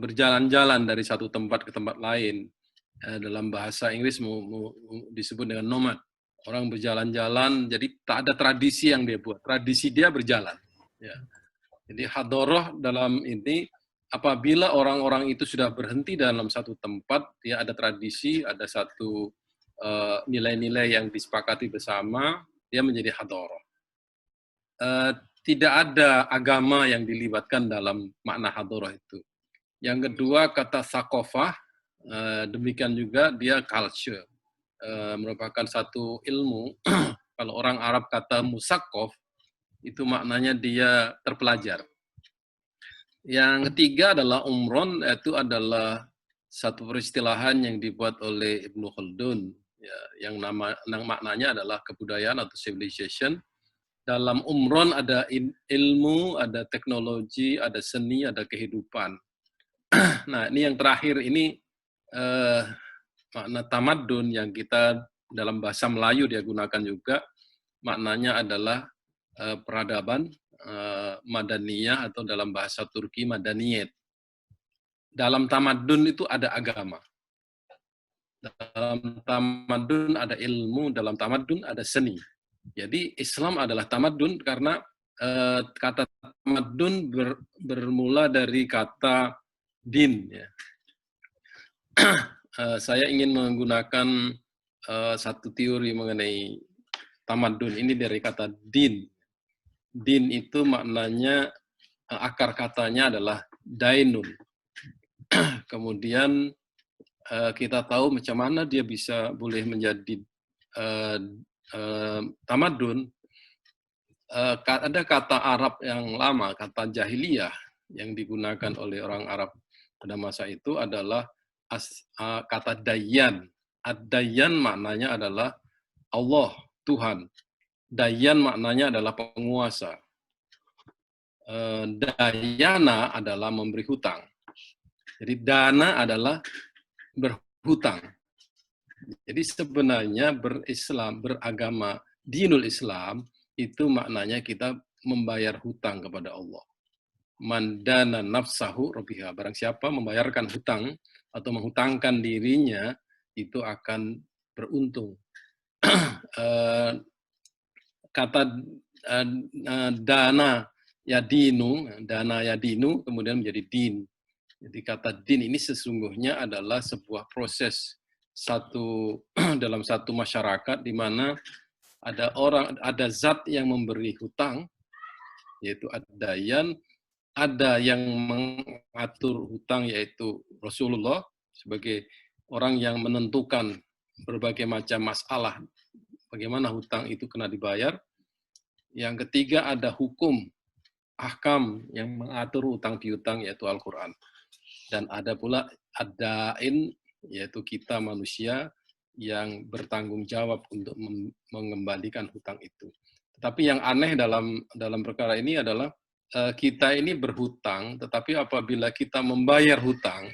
berjalan-jalan dari satu tempat ke tempat lain. Dalam bahasa Inggris disebut dengan nomad. Orang berjalan-jalan, jadi tak ada tradisi yang dia buat. Tradisi dia berjalan. Ya. Jadi hadoroh dalam ini, apabila orang-orang itu sudah berhenti dalam satu tempat, ya ada tradisi, ada satu nilai-nilai yang disepakati bersama, dia menjadi hadoroh. Tidak ada agama yang dilibatkan dalam makna hadoroh itu. Yang kedua, kata sakofah, demikian juga dia culture, merupakan satu ilmu. Kalau orang Arab kata musakof, itu maknanya dia terpelajar. Yang ketiga adalah umron, itu adalah satu peristilahan yang dibuat oleh Ibnu Khaldun, ya, yang maknanya adalah kebudayaan atau civilization. Dalam umron ada ilmu, ada teknologi, ada seni, ada kehidupan. Nah, ini yang terakhir ini makna tamadun yang kita dalam bahasa Melayu dia gunakan juga, maknanya adalah peradaban, madaniyah, atau dalam bahasa Turki madaniyet. Dalam tamadun itu ada agama. Dalam tamadun ada ilmu, dalam tamadun ada seni. Jadi Islam adalah tamadun karena kata tamadun bermula dari kata din. Ya. Saya ingin menggunakan satu teori mengenai tamadun ini dari kata din. Din itu maknanya, akar katanya adalah dainun. Kemudian kita tahu macam mana dia bisa boleh menjadi tamadun. Ada kata Arab yang lama, kata jahiliyah, yang digunakan oleh orang Arab pada masa itu adalah kata dayyan. Ad-dayyan maknanya adalah Allah, Tuhan. Dayyan maknanya adalah penguasa. Dayana adalah memberi hutang. Jadi dana adalah berhutang. Jadi sebenarnya berislam, beragama, dinul Islam, itu maknanya kita membayar hutang kepada Allah. Mandana nafsahu robiha. Barang siapa membayarkan hutang atau menghutangkan dirinya, itu akan beruntung. Kata dana yadinu, kemudian menjadi din. Jadi kata din ini sesungguhnya adalah sebuah proses dalam satu masyarakat di mana ada zat yang memberi hutang, yaitu ad-dayan, ada yang mengatur hutang, yaitu Rasulullah sebagai orang yang menentukan berbagai macam masalah bagaimana hutang itu kena dibayar. Yang ketiga ada hukum, ahkam yang mengatur hutang piutang, yaitu Al-Quran. Dan ada pula ad-dain, yaitu kita manusia yang bertanggung jawab untuk mengembalikan hutang itu. Tetapi yang aneh dalam perkara ini adalah kita ini berhutang, tetapi apabila kita membayar hutang,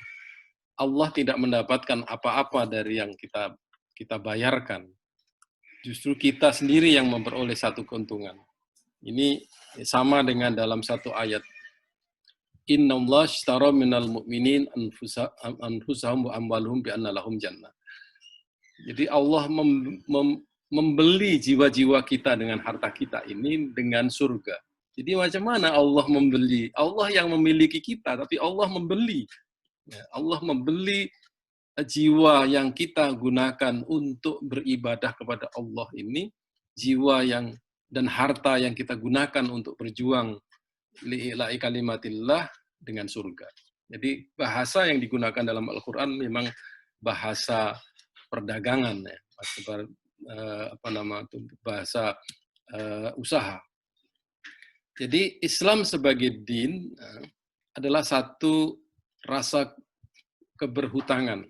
Allah tidak mendapatkan apa-apa dari yang kita bayarkan. Justru kita sendiri yang memperoleh satu keuntungan. Ini sama dengan dalam satu ayat. Inna Allah ishtara minal mu'minin anfusahum wa amwaluhum bi'anna lahum jannah. Jadi Allah membeli jiwa-jiwa kita dengan harta kita ini dengan surga. Jadi macam mana Allah membeli? Allah yang memiliki kita, tapi Allah membeli. Allah membeli jiwa yang kita gunakan untuk beribadah kepada Allah ini, jiwa dan harta yang kita gunakan untuk berjuang li'ila'i kalimatillah dengan surga. Jadi bahasa yang digunakan dalam Al-Quran memang bahasa perdagangan, ya, bahasa usaha. Jadi Islam sebagai din adalah satu rasa keberhutangan,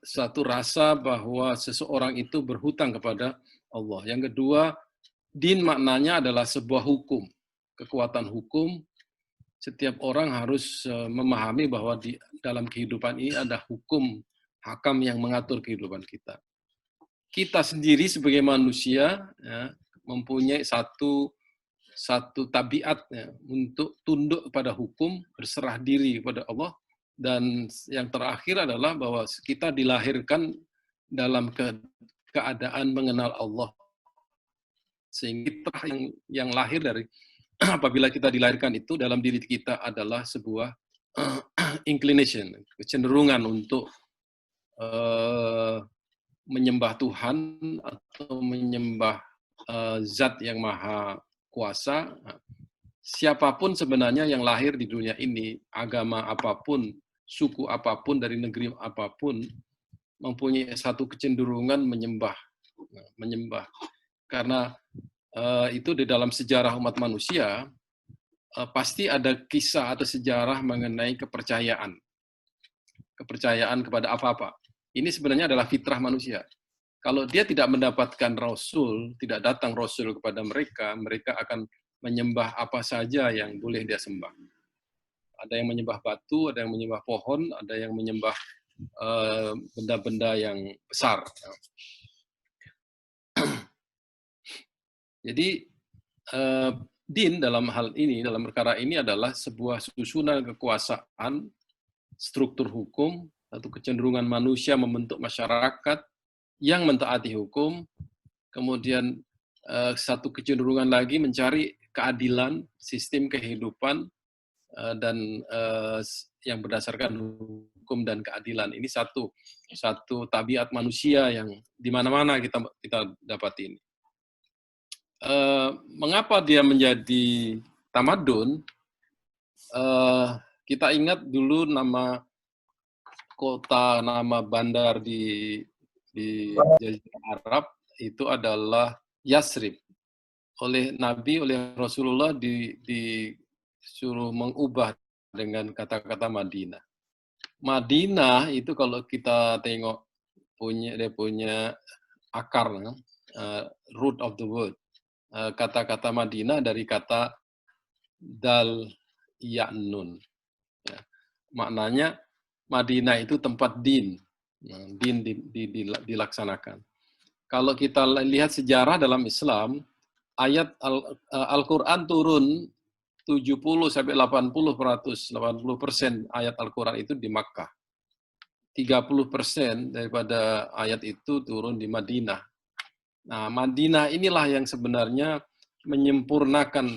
satu rasa bahwa seseorang itu berhutang kepada Allah. Yang kedua, din maknanya adalah sebuah hukum, kekuatan hukum. Setiap orang harus memahami bahwa di dalam kehidupan ini ada hukum, hakam yang mengatur kehidupan kita. Kita sendiri sebagai manusia, ya, mempunyai satu satu tabiatnya untuk tunduk pada hukum, berserah diri kepada Allah, dan yang terakhir adalah bahwa kita dilahirkan dalam keadaan mengenal Allah. Sehingga fitrah yang lahir dari apabila kita dilahirkan itu dalam diri kita adalah sebuah inclination, kecenderungan untuk menyembah Tuhan atau menyembah zat yang maha kuasa. Siapapun sebenarnya yang lahir di dunia ini, agama apapun, suku apapun, dari negeri apapun, mempunyai satu kecenderungan menyembah. Karena itu di dalam sejarah umat manusia, pasti ada kisah atau sejarah mengenai kepercayaan kepada apa-apa. Ini sebenarnya adalah fitrah manusia. Kalau dia tidak mendapatkan Rasul, tidak datang Rasul kepada mereka, mereka akan menyembah apa saja yang boleh dia sembah. Ada yang menyembah batu, ada yang menyembah pohon, ada yang menyembah benda-benda yang besar. Jadi din dalam hal ini, dalam perkara ini adalah sebuah susunan kekuasaan, struktur hukum, atau kecenderungan manusia membentuk masyarakat yang mentaati hukum, kemudian satu kecenderungan lagi mencari keadilan, sistem kehidupan, dan yang berdasarkan hukum dan keadilan. Ini satu tabiat manusia yang di mana-mana kita dapati ini. Mengapa dia menjadi tamadun? Kita ingat dulu nama kota, nama bandar di Jazirah Arab itu adalah Yasrib. Oleh Nabi, oleh Rasulullah disuruh mengubah dengan kata-kata Madinah. Madinah itu kalau kita tengok dia punya akar, root of the word. Kata-kata Madinah dari kata dal ya'nun. Ya. Maknanya Madinah itu tempat din dilaksanakan. Kalau kita lihat sejarah dalam Islam, ayat Al-Quran turun 70-80% ayat Al-Quran itu di Makkah. 30% daripada ayat itu turun di Madinah. Nah, Madinah inilah yang sebenarnya menyempurnakan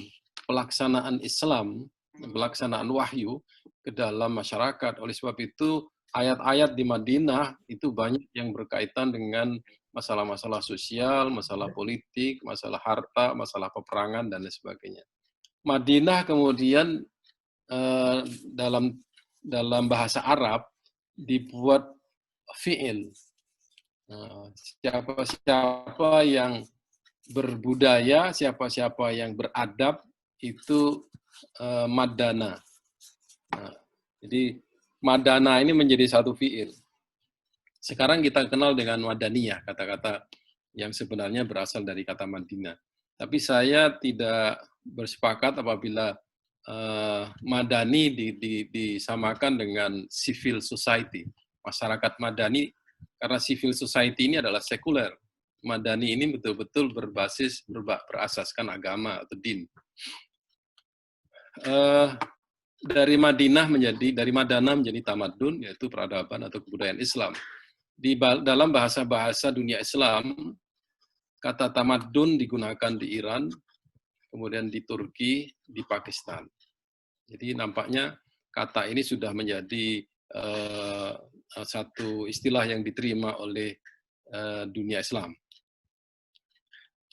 pelaksanaan Islam, pelaksanaan wahyu ke dalam masyarakat. Oleh sebab itu, ayat-ayat di Madinah itu banyak yang berkaitan dengan masalah-masalah sosial, masalah politik, masalah harta, masalah peperangan, dan lain sebagainya. Madinah kemudian dalam bahasa Arab dibuat fi'il. Siapa-siapa yang berbudaya, siapa-siapa yang beradab, itu madana. Jadi madana ini menjadi satu fi'il. Sekarang kita kenal dengan madaniyah, kata-kata yang sebenarnya berasal dari kata Madinah. Tapi saya tidak bersepakat apabila madani disamakan dengan civil society, masyarakat madani, karena civil society ini adalah sekuler. Madani ini betul-betul berasaskan agama atau din. Dari Madinah dari Madana menjadi tamadun, yaitu peradaban atau kebudayaan Islam. Dalam bahasa-bahasa dunia Islam, kata tamadun digunakan di Iran, kemudian di Turki, di Pakistan. Jadi nampaknya kata ini sudah menjadi satu istilah yang diterima oleh dunia Islam.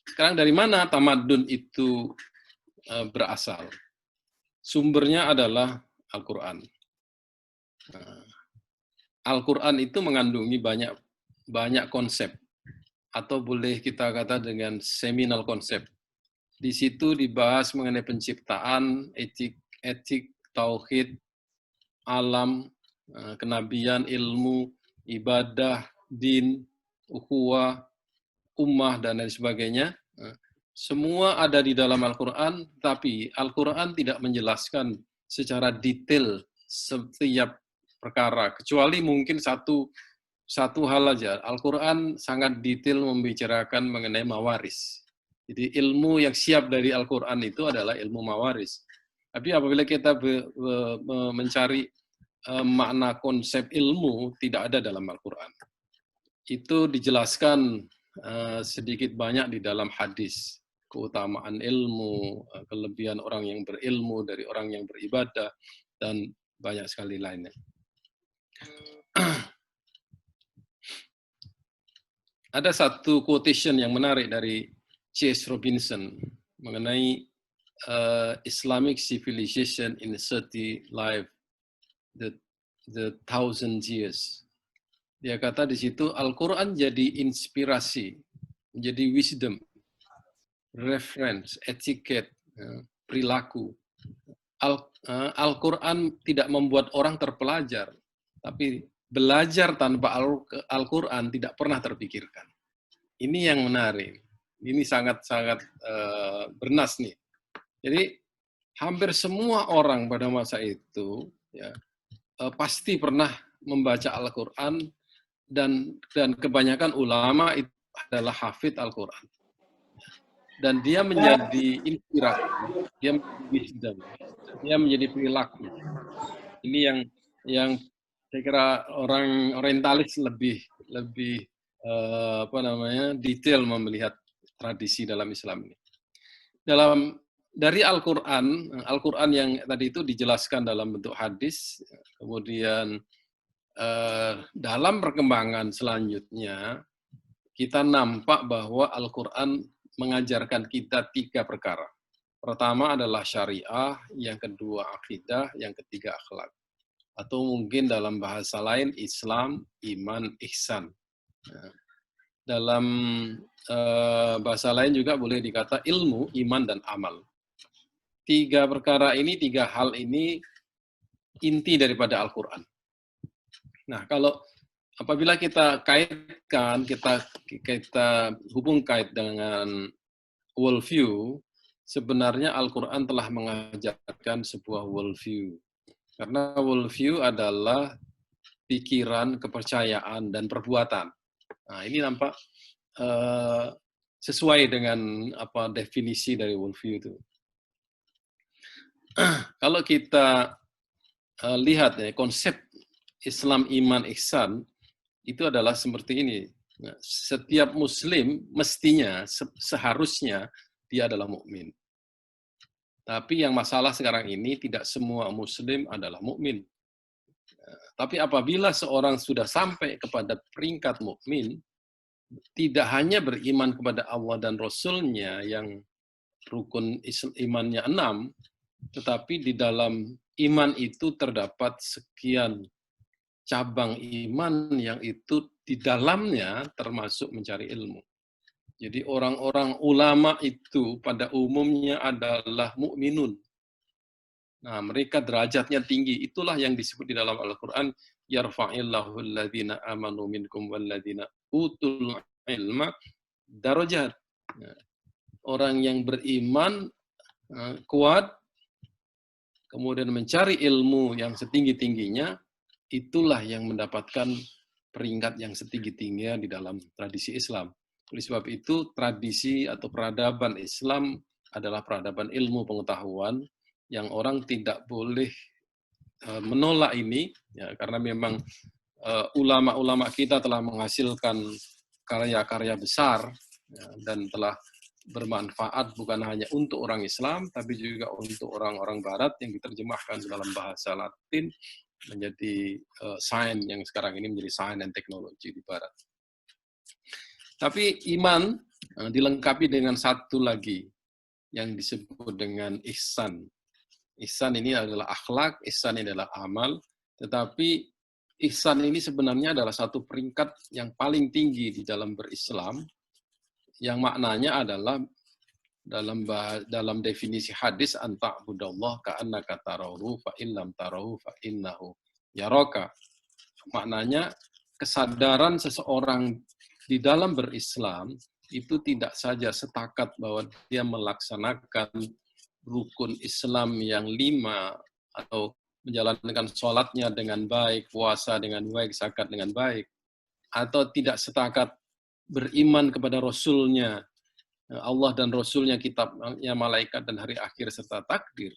Sekarang dari mana tamadun itu berasal? Sumbernya adalah Al-Quran. Al-Quran itu mengandungi banyak konsep, atau boleh kita kata dengan seminal konsep. Di situ dibahas mengenai penciptaan, etik, tauhid, alam, kenabian, ilmu, ibadah, din, ukhuwah, ummah, dan lain sebagainya. Semua ada di dalam Al-Quran, tapi Al-Quran tidak menjelaskan secara detail setiap perkara, kecuali mungkin satu hal aja. Al-Quran sangat detail membicarakan mengenai mawaris. Jadi ilmu yang siap dari Al-Quran itu adalah ilmu mawaris. Tapi apabila kita mencari makna konsep ilmu, tidak ada dalam Al-Quran. Itu dijelaskan sedikit banyak di dalam hadis. Keutamaan ilmu, kelebihan orang yang berilmu dari orang yang beribadah, dan banyak sekali lainnya. Ada satu quotation yang menarik dari C.S. Robinson mengenai Islamic civilization in 30 life, the thousand years. Dia kata di situ Al-Quran jadi inspirasi, jadi wisdom, reference, etiquette, perilaku. Al-Quran tidak membuat orang terpelajar, tapi belajar tanpa Al-Quran tidak pernah terpikirkan. Ini yang menarik. Ini sangat-sangat bernas nih. Jadi hampir semua orang pada masa itu ya, pasti pernah membaca Al-Quran dan kebanyakan ulama itu adalah hafid Al-Quran. Dan dia menjadi inspirasi, dia menjadi wisdom, dia menjadi perilaku. Ini yang saya kira orang orientalis lebih detail melihat tradisi dalam Islam ini. Dari Al-Quran yang tadi itu dijelaskan dalam bentuk hadis, kemudian dalam perkembangan selanjutnya kita nampak bahwa Al-Quran mengajarkan kita 3 perkara. Pertama adalah syariah, yang kedua akidah, yang ketiga akhlak. Atau mungkin dalam bahasa lain Islam, iman, ihsan. Dalam bahasa lain juga boleh dikata ilmu, iman, dan amal. 3 perkara ini, 3 hal ini inti daripada Al-Quran. Nah, apabila kita kaitkan, kita hubung kait dengan worldview, sebenarnya Al-Quran telah mengajarkan sebuah worldview. Karena worldview adalah pikiran, kepercayaan, dan perbuatan. Nah, ini nampak sesuai dengan definisi dari worldview itu. Kalau kita lihat ya, konsep Islam, iman, ihsan itu adalah seperti ini. Nah, setiap Muslim mestinya, seharusnya dia adalah mukmin. Tapi yang masalah sekarang ini tidak semua Muslim adalah mukmin. Tapi apabila seorang sudah sampai kepada peringkat mukmin, tidak hanya beriman kepada Allah dan Rasul-Nya yang rukun imannya 6, tetapi di dalam iman itu terdapat sekian cabang iman yang itu di dalamnya termasuk mencari ilmu. Jadi orang-orang ulama itu pada umumnya adalah mukminun. Nah, mereka derajatnya tinggi. Itulah yang disebut di dalam Al-Quran, yarfa'illahu alladhina amanu minkum walladhina utul ilma darajat. Orang yang beriman kuat, kemudian mencari ilmu yang setinggi-tingginya, itulah yang mendapatkan peringkat yang setinggi-tingginya di dalam tradisi Islam. Oleh sebab itu, tradisi atau peradaban Islam adalah peradaban ilmu pengetahuan yang orang tidak boleh menolak ini, ya, karena memang ulama-ulama kita telah menghasilkan karya-karya besar ya, dan telah bermanfaat bukan hanya untuk orang Islam, tapi juga untuk orang-orang Barat yang diterjemahkan dalam bahasa Latin menjadi sains yang sekarang ini menjadi sains dan teknologi di Barat. Tapi iman dilengkapi dengan satu lagi yang disebut dengan ihsan. Ihsan ini adalah akhlak, ihsan ini adalah amal, tetapi ihsan ini sebenarnya adalah satu peringkat yang paling tinggi di dalam berislam, yang maknanya adalah dalam definisi hadis anta'budallah ka'annaka tarahu fa illam tarahu fa innahu yaraka. Maknanya kesadaran seseorang di dalam berislam itu tidak saja setakat bahwa dia melaksanakan rukun Islam yang 5 atau menjalankan sholatnya dengan baik, puasa dengan baik, zakat dengan baik, atau tidak setakat beriman kepada Rasulnya Allah dan Rasulnya, kitabnya, malaikat, dan hari akhir, serta takdir.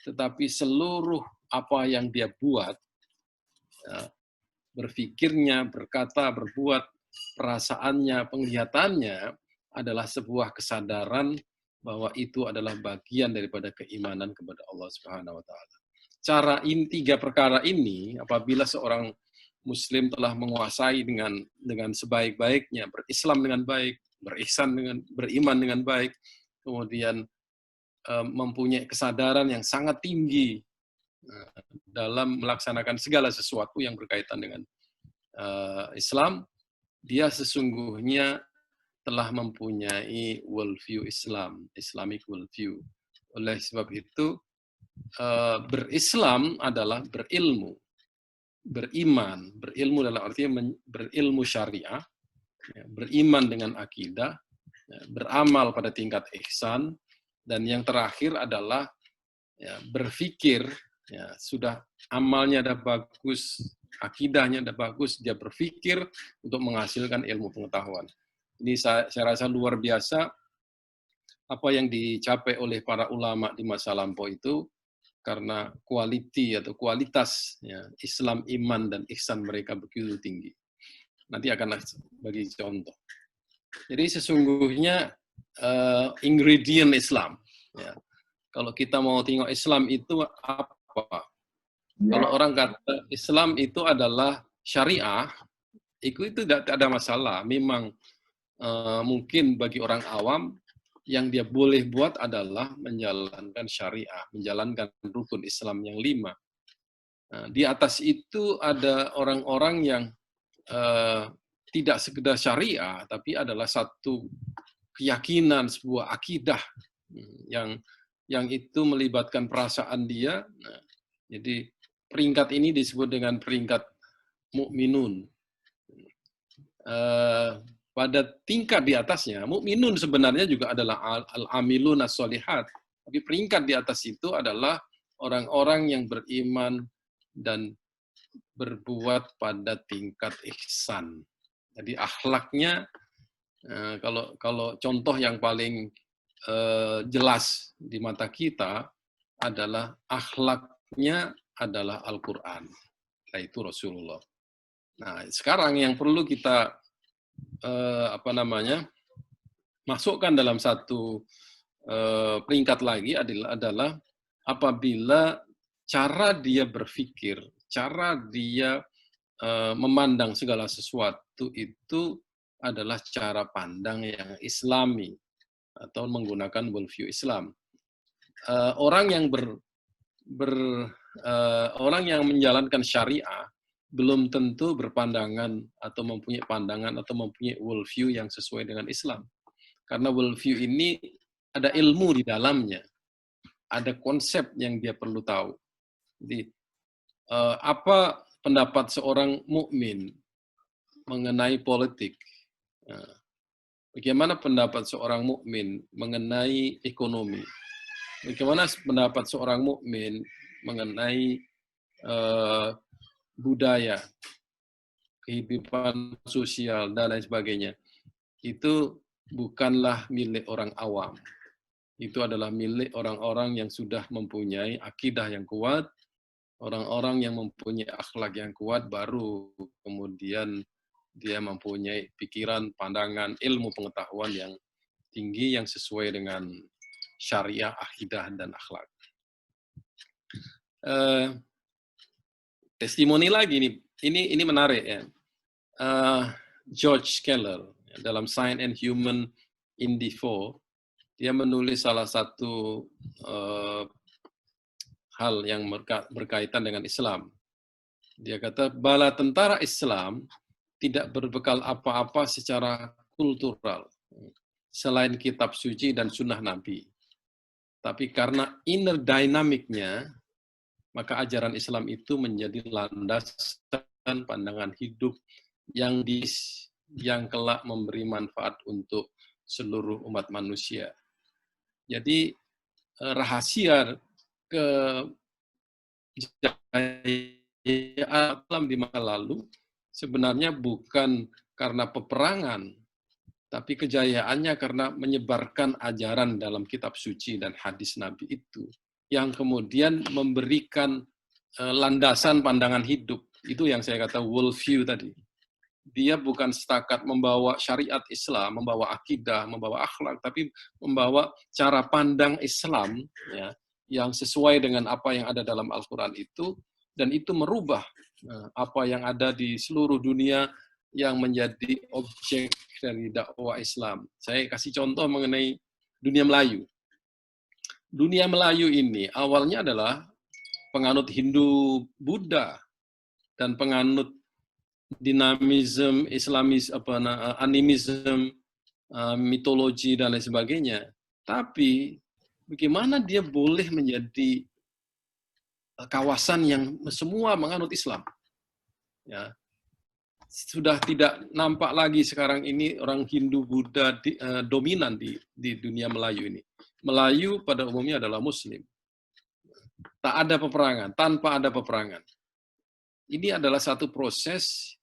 Tetapi seluruh apa yang dia buat, berpikirnya, berkata, berbuat, perasaannya, penglihatannya, adalah sebuah kesadaran bahwa itu adalah bagian daripada keimanan kepada Allah Subhanahu wa taala. Tiga perkara ini, apabila seorang Muslim telah menguasai dengan sebaik-baiknya, berislam dengan baik, beriman dengan baik, kemudian mempunyai kesadaran yang sangat tinggi dalam melaksanakan segala sesuatu yang berkaitan dengan Islam, dia sesungguhnya telah mempunyai worldview Islam, Islamic worldview. Oleh sebab itu, berislam adalah berilmu, beriman, berilmu dalam artinya berilmu syariah, beriman dengan akidah, beramal pada tingkat ihsan, dan yang terakhir adalah berpikir, sudah amalnya ada bagus, akidahnya ada bagus, dia berpikir untuk menghasilkan ilmu pengetahuan. Ini saya rasa luar biasa apa yang dicapai oleh para ulama di masa lampau itu, karena kualitas Islam, iman, dan ihsan mereka begitu tinggi. Nanti akan bagi contoh. Jadi sesungguhnya ingredient Islam. Kalau kita mau tengok Islam itu apa? Kalau orang kata Islam itu adalah syariah, itu tidak ada masalah. Memang mungkin bagi orang awam, yang dia boleh buat adalah menjalankan syariah, menjalankan rukun Islam yang 5. Di atas itu ada orang-orang yang tidak sekedar syariah, tapi adalah satu keyakinan, sebuah akidah yang itu melibatkan perasaan dia. Jadi peringkat ini disebut dengan peringkat mukminun. Pada tingkat di atasnya, mukminun sebenarnya juga adalah al-amilun as-solihat. Tapi peringkat di atas itu adalah orang-orang yang beriman dan berbuat pada tingkat ihsan. Jadi akhlaknya, kalau contoh yang paling jelas di mata kita adalah akhlaknya adalah Al-Quran, yaitu Rasulullah. Nah, sekarang yang perlu kita masukkan dalam satu peringkat lagi adalah apabila cara dia berpikir, cara dia memandang segala sesuatu itu adalah cara pandang yang Islami atau menggunakan worldview Islam. Orang yang menjalankan syariah belum tentu berpandangan atau mempunyai pandangan atau mempunyai worldview yang sesuai dengan Islam. Karena worldview ini ada ilmu di dalamnya, ada konsep yang dia perlu tahu. Jadi, apa pendapat seorang mukmin mengenai politik? Bagaimana pendapat seorang mukmin mengenai ekonomi? Bagaimana pendapat seorang mukmin mengenai budaya, kehidupan sosial, dan lain sebagainya? Itu bukanlah milik orang awam. Itu adalah milik orang-orang yang sudah mempunyai akidah yang kuat, orang-orang yang mempunyai akhlak yang kuat, baru kemudian dia mempunyai pikiran, pandangan, ilmu pengetahuan yang tinggi yang sesuai dengan syariah, akidah, dan akhlak. Testimoni lagi nih, ini menarik ya. George Keller dalam Science and Human in D4, dia menulis salah satu hal yang berkaitan dengan Islam. Dia kata, bala tentara Islam tidak berbekal apa-apa secara kultural selain kitab suci dan sunnah Nabi. Tapi karena inner dynamic-nya, maka ajaran Islam itu menjadi landasan pandangan hidup yang kelak memberi manfaat untuk seluruh umat manusia. Jadi rahasia kejayaan Islam di masa lalu sebenarnya bukan karena peperangan, tapi kejayaannya karena menyebarkan ajaran dalam kitab suci dan hadis Nabi itu, yang kemudian memberikan landasan pandangan hidup. Itu yang saya kata worldview tadi. Dia bukan setakat membawa syariat Islam, membawa akidah, membawa akhlak, tapi membawa cara pandang Islam, ya, yang sesuai dengan apa yang ada dalam Al-Quran itu, dan itu merubah apa yang ada di seluruh dunia yang menjadi objek dari dakwah Islam. Saya kasih contoh mengenai dunia Melayu. Dunia Melayu ini awalnya adalah penganut Hindu, Buddha, dan penganut dinamisme, Islamis, animisme, mitologi dan lain sebagainya. Tapi bagaimana dia boleh menjadi kawasan yang semua menganut Islam? Ya, sudah tidak nampak lagi sekarang ini orang Hindu Buddha dominan di dunia Melayu ini. Melayu pada umumnya adalah Muslim. Tak ada peperangan, tanpa ada peperangan. Ini adalah satu proses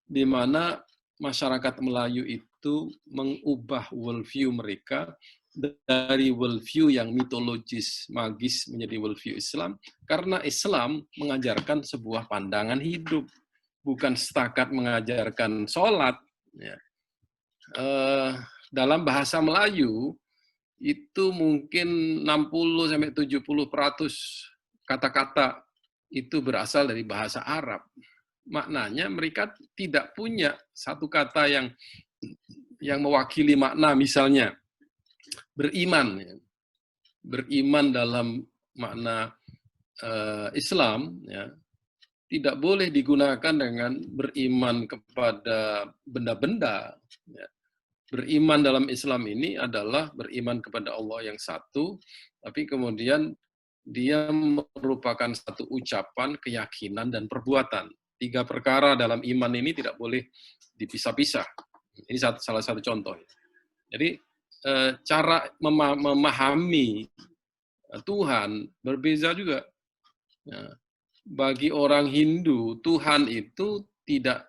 di mana masyarakat Melayu itu mengubah worldview mereka dari worldview yang mitologis, magis menjadi worldview Islam, karena Islam mengajarkan sebuah pandangan hidup, bukan setakat mengajarkan sholat. Ya. Dalam bahasa Melayu, itu mungkin 60-70% kata-kata itu berasal dari bahasa Arab. Maknanya mereka tidak punya satu kata yang mewakili makna, misalnya beriman. Beriman dalam makna Islam, ya, tidak boleh digunakan dengan beriman kepada benda-benda. Ya. Beriman dalam Islam ini adalah beriman kepada Allah yang satu, tapi kemudian dia merupakan satu ucapan, keyakinan, dan perbuatan. 3 perkara dalam iman ini tidak boleh dipisah-pisah. Ini salah satu contoh. Jadi cara memahami Tuhan berbeza juga. Bagi orang Hindu, Tuhan itu tidak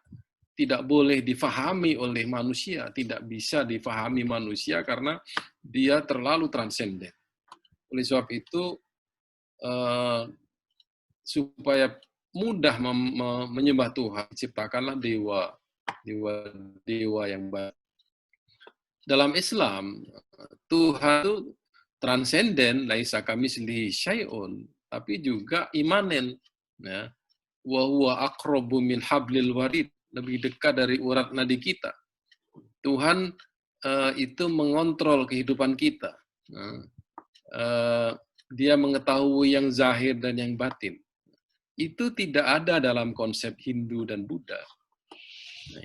boleh difahami oleh manusia, tidak bisa difahami manusia karena dia terlalu transenden. Oleh sebab itu, supaya mudah menyembah Tuhan, ciptakanlah dewa yang baik. Dalam Islam, Tuhan itu transenden, laisa kamitslihi syai'un, tapi juga imanen. Ya. Wa huwa aqrabu min hablil warid, lebih dekat dari urat nadi kita. Tuhan itu mengontrol kehidupan kita. Dia mengetahui yang zahir dan yang batin. Itu tidak ada dalam konsep Hindu dan Buddha. Nah,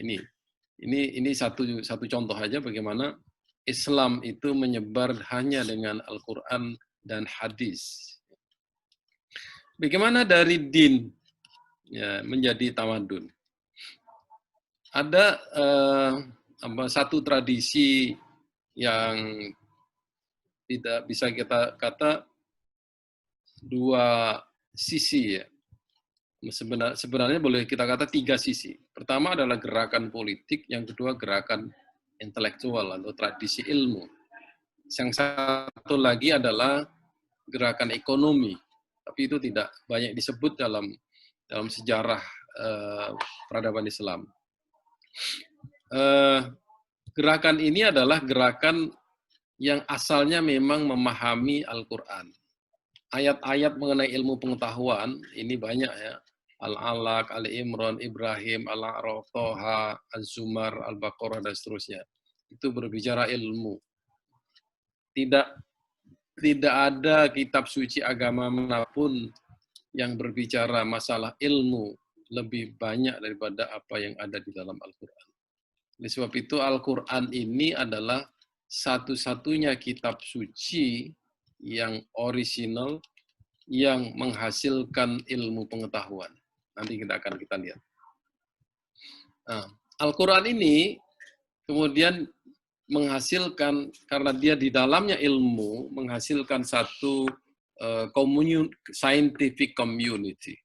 ini satu contoh aja bagaimana Islam itu menyebar hanya dengan Al-Quran dan hadis. Bagaimana dari din, ya, menjadi tamadun? Ada satu tradisi yang tidak bisa kita kata dua sisi, ya. Sebenarnya boleh kita kata 3 sisi. Pertama adalah gerakan politik, yang kedua gerakan intelektual atau tradisi ilmu. Yang satu lagi adalah gerakan ekonomi, tapi itu tidak banyak disebut dalam sejarah peradaban Islam. Gerakan ini adalah gerakan yang asalnya memang memahami Al-Quran. Ayat-ayat mengenai ilmu pengetahuan ini banyak, ya. Al-Alaq, Al-Imran, Ibrahim, Al-A'raf, Toha, Az-Zumar, Al-Baqarah, dan seterusnya. Itu berbicara ilmu. Tidak ada kitab suci agama manapun yang berbicara masalah ilmu lebih banyak daripada apa yang ada di dalam Al-Quran. Oleh sebab itu Al-Quran ini adalah satu-satunya kitab suci yang orisinal yang menghasilkan ilmu pengetahuan. Nanti kita lihat. Nah, Al-Quran ini kemudian menghasilkan, karena dia di dalamnya ilmu, menghasilkan satu scientific community,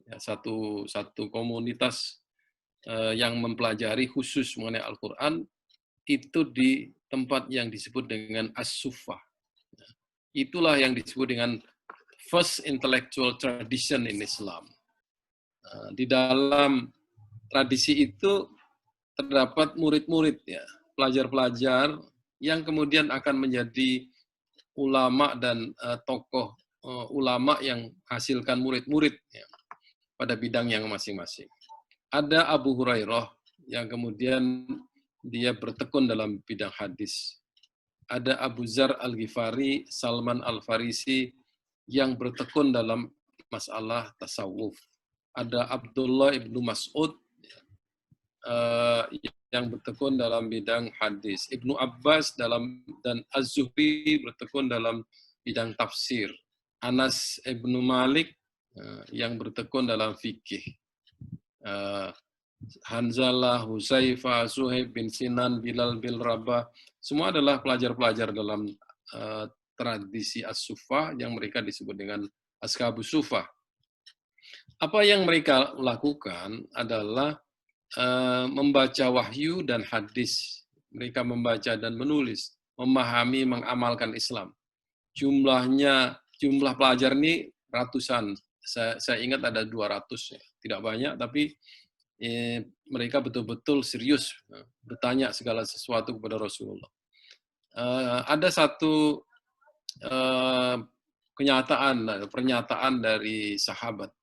ya, satu komunitas yang mempelajari khusus mengenai Al-Quran, itu di tempat yang disebut dengan as-suffah. Itulah yang disebut dengan first intellectual tradition in Islam. Di dalam tradisi itu terdapat murid-murid, ya, pelajar-pelajar yang kemudian akan menjadi ulama dan tokoh ulama yang hasilkan murid-murid, ya, pada bidang yang masing-masing. Ada Abu Hurairah yang kemudian dia bertekun dalam bidang hadis. Ada Abu Zar Al-Ghifari, Salman Al-Farisi yang bertekun dalam masalah tasawuf. Ada Abdullah ibnu Mas'ud yang bertekun dalam bidang hadis. Ibnu Abbas dan Az-Zuhri bertekun dalam bidang tafsir. Anas ibnu Malik yang bertekun dalam fikih. Hanzalah, Huzaifah, Suhaib bin Sinan, Bilal bin Rabah, semua adalah pelajar-pelajar dalam tradisi as-suffah yang mereka disebut dengan ashabus suffah. Apa yang mereka lakukan adalah membaca wahyu dan hadis. Mereka membaca dan menulis, memahami, mengamalkan Islam. Jumlah pelajar ini ratusan. Saya ingat ada 200, ya. Tidak banyak, tapi mereka betul-betul serius bertanya segala sesuatu kepada Rasulullah. Ada satu pernyataan dari sahabat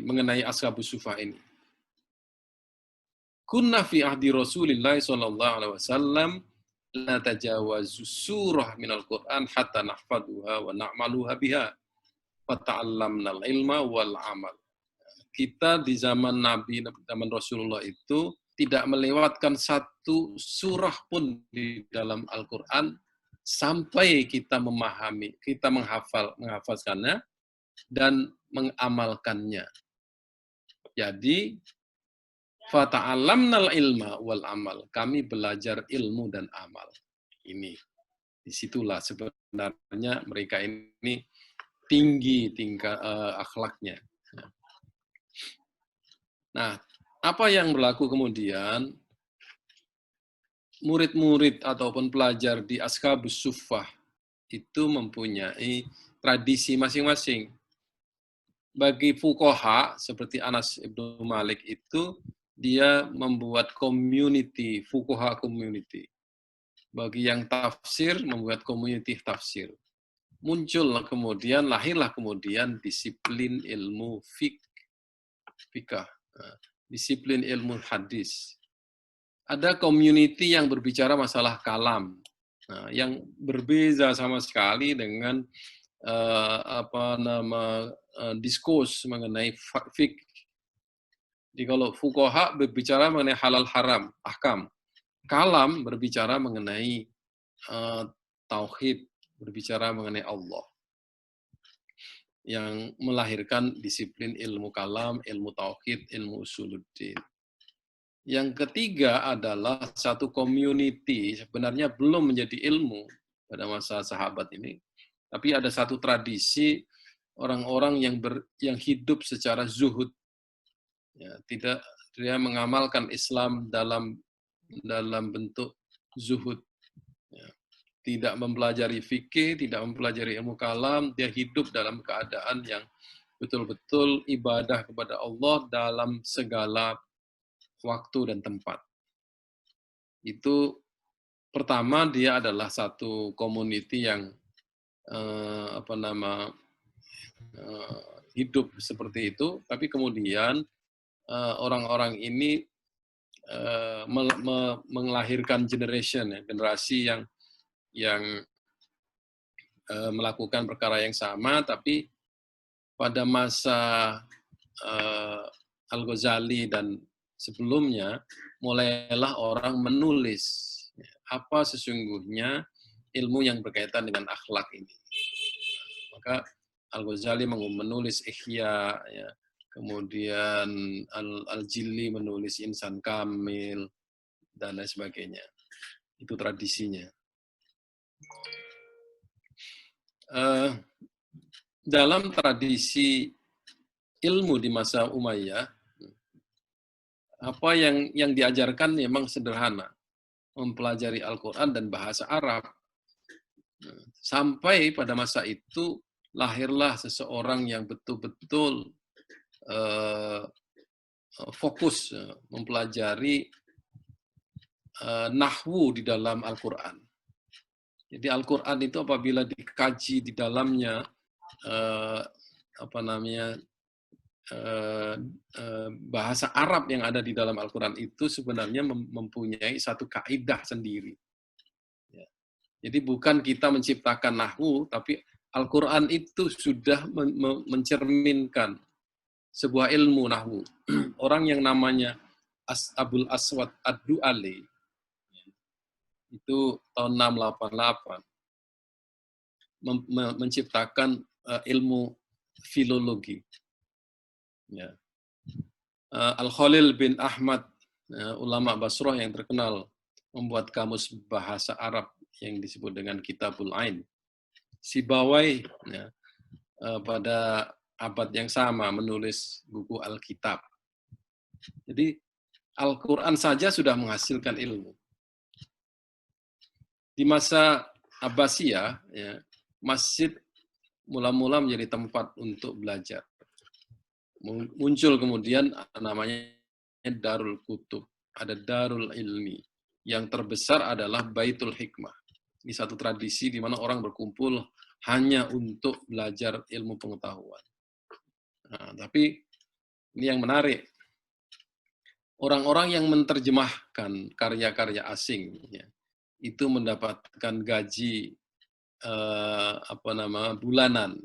mengenai ashabus suffah ini. Kunna fi ahdi Rasulillah sallallahu alaihi wasallam la tajawazu surah minal Qur'an hatta nahfaduha wa na'maluha biha. Fata'allamna al-ilma wal amal. Kita di zaman Nabi, zaman Rasulullah itu tidak melewatkan satu surah pun di dalam Al-Quran sampai kita memahami, kita menghafalkannya dan mengamalkannya. Jadi, fata'allamnal ilma wal amal. Kami belajar ilmu dan amal. Ini, disitulah sebenarnya mereka ini tinggi tingkat akhlaknya. Nah, apa yang berlaku kemudian? Murid-murid ataupun pelajar di ashabus suffah itu mempunyai tradisi masing-masing. Bagi fuqaha seperti Anas ibnu Malik itu, dia membuat community, fuqaha community. Bagi yang tafsir, membuat community tafsir. Lahirlah kemudian disiplin ilmu fikah. Disiplin ilmu hadis. Ada community yang berbicara masalah kalam, yang berbeza sama sekali dengan diskurs mengenai fik. Jadi kalau fuqaha berbicara mengenai halal haram, ahkam. Kalam berbicara mengenai tauhid, berbicara mengenai Allah. Yang melahirkan disiplin ilmu kalam, ilmu tauhid, ilmu usuluddin. Yang ketiga adalah satu community, sebenarnya belum menjadi ilmu pada masa sahabat ini, tapi ada satu tradisi orang-orang yang hidup secara zuhud, ya, dia mengamalkan Islam dalam bentuk zuhud. Ya. Tidak mempelajari fikih, tidak mempelajari ilmu kalam, dia hidup dalam keadaan yang betul-betul ibadah kepada Allah dalam segala waktu dan tempat. Itu pertama, dia adalah satu community yang hidup seperti itu, tapi kemudian orang-orang ini melahirkan generasi yang melakukan perkara yang sama, tapi pada masa Al-Ghazali dan sebelumnya, mulailah orang menulis apa sesungguhnya ilmu yang berkaitan dengan akhlak ini. Maka Al-Ghazali menulis Ihya, ya. Kemudian Al-Jilli menulis Insan Kamil, dan lain sebagainya. Itu tradisinya. Dalam tradisi ilmu di masa Umayyah, apa yang diajarkan memang sederhana. mempelajari Al-Quran dan bahasa Arab. Sampai pada masa itu lahirlah seseorang yang betul-betul fokus mempelajari nahwu di dalam Al-Quran. Jadi Al-Quran itu apabila dikaji di dalamnya bahasa Arab yang ada di dalam Al-Quran itu sebenarnya mempunyai satu kaidah sendiri. Jadi bukan kita menciptakan nahwu, tapi Al-Quran itu sudah mencerminkan sebuah ilmu nahwu. Orang yang namanya Abul Aswad Ad-Du'ali, itu tahun 688, menciptakan ilmu filologi. Ya. Al-Khalil bin Ahmad, ulama Basrah yang terkenal, membuat kamus bahasa Arab yang disebut dengan Kitabul Ain. Sibawai pada abad yang sama menulis buku Alkitab. Jadi Al-Quran saja sudah menghasilkan ilmu. Di masa Abbasiyah, masjid mula-mula menjadi tempat untuk belajar. Muncul kemudian namanya Darul Kutub, ada Darul Ilmi. Yang terbesar adalah Baitul Hikmah. Ini satu tradisi di mana orang berkumpul hanya untuk belajar ilmu pengetahuan. Nah, tapi ini yang menarik. Orang-orang yang menerjemahkan karya-karya asing itu mendapatkan gaji bulanan.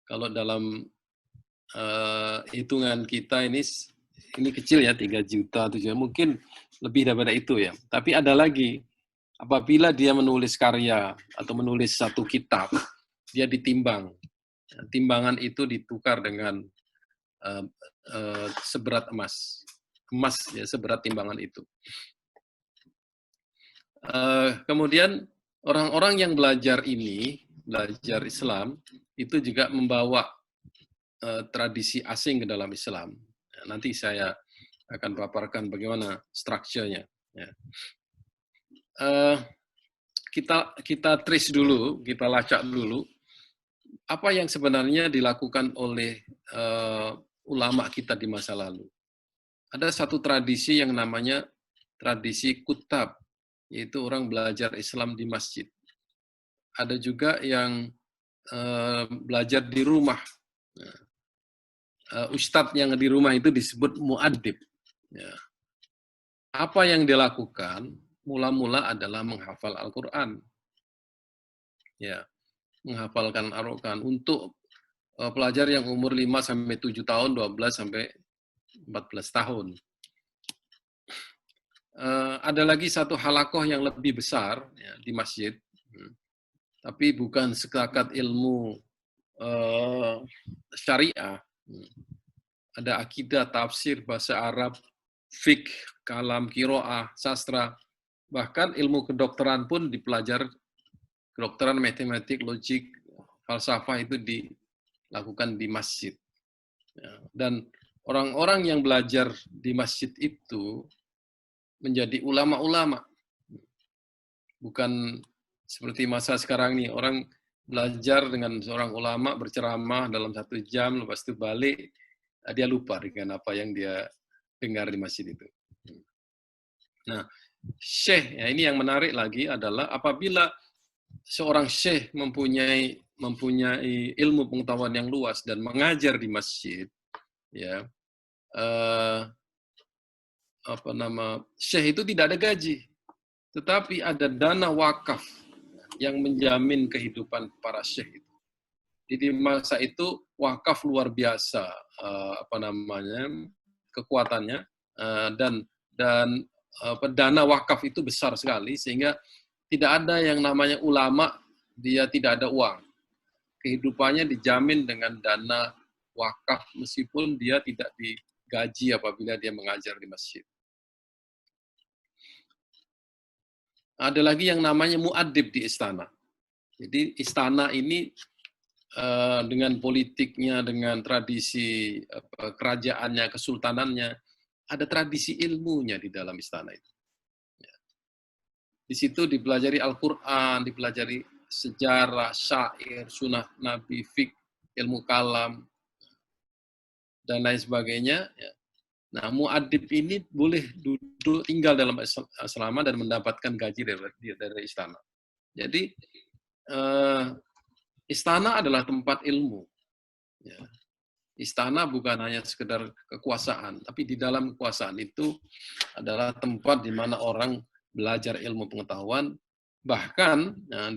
Kalau dalam hitungan kita ini kecil ya, 3 juta, 7 juta, mungkin lebih daripada itu ya. Tapi ada lagi, apabila dia menulis karya atau menulis satu kitab, dia ditimbang. Timbangan itu ditukar dengan seberat emas. Emas ya, seberat timbangan itu. Kemudian orang-orang yang belajar Islam, itu juga membawa tradisi asing ke dalam Islam. Nanti saya akan paparkan bagaimana strukturnya. Ya. Kita trace dulu, kita lacak dulu apa yang sebenarnya dilakukan oleh ulama kita di masa lalu. Ada satu tradisi yang namanya tradisi kutab, yaitu orang belajar Islam di masjid. Ada juga yang belajar di rumah. Ustadz yang di rumah itu disebut mu'addib. Ya. Apa yang dilakukan mula-mula adalah menghafal Al-Quran. Ya, menghafalkan Al-Quran untuk pelajar yang umur 5-7 tahun, 12-14 tahun. Ada lagi satu halakoh yang lebih besar ya, di masjid, tapi bukan sekakat ilmu syariah. Ada akidah, tafsir, bahasa Arab, fiqh, kalam, kiroah, sastra, bahkan ilmu kedokteran pun dipelajari. Kedokteran, matematik, logik, falsafah itu dilakukan di masjid. Dan orang-orang yang belajar di masjid itu menjadi ulama-ulama. Bukan seperti masa sekarang nih, orang belajar dengan seorang ulama berceramah dalam 1 jam, lepas itu balik, dia lupa dengan apa yang dia dengar di masjid itu. Nah, syekh, ya ini yang menarik lagi adalah apabila seorang syekh mempunyai ilmu pengetahuan yang luas dan mengajar di masjid, ya syekh itu tidak ada gaji, tetapi ada dana wakaf yang menjamin kehidupan para syekh itu. Di masa itu wakaf luar biasa kekuatannya, dan dana wakaf itu besar sekali sehingga tidak ada yang namanya ulama dia tidak ada uang. Kehidupannya dijamin dengan dana wakaf meskipun dia tidak digaji apabila dia mengajar di masjid. Ada lagi yang namanya mu'addib di istana. Jadi istana ini dengan politiknya, dengan tradisi kerajaannya, kesultanannya, ada tradisi ilmunya di dalam istana itu. Di situ dipelajari Al-Quran, dipelajari sejarah, syair, sunnah Nabi, fik, ilmu kalam, dan lain sebagainya. Ya. Nah, muadib ini boleh duduk tinggal dalam asrama dan mendapatkan gaji dari istana. Jadi istana adalah tempat ilmu. Ya. Istana bukan hanya sekedar kekuasaan, tapi di dalam kekuasaan itu adalah tempat di mana orang belajar ilmu pengetahuan. Bahkan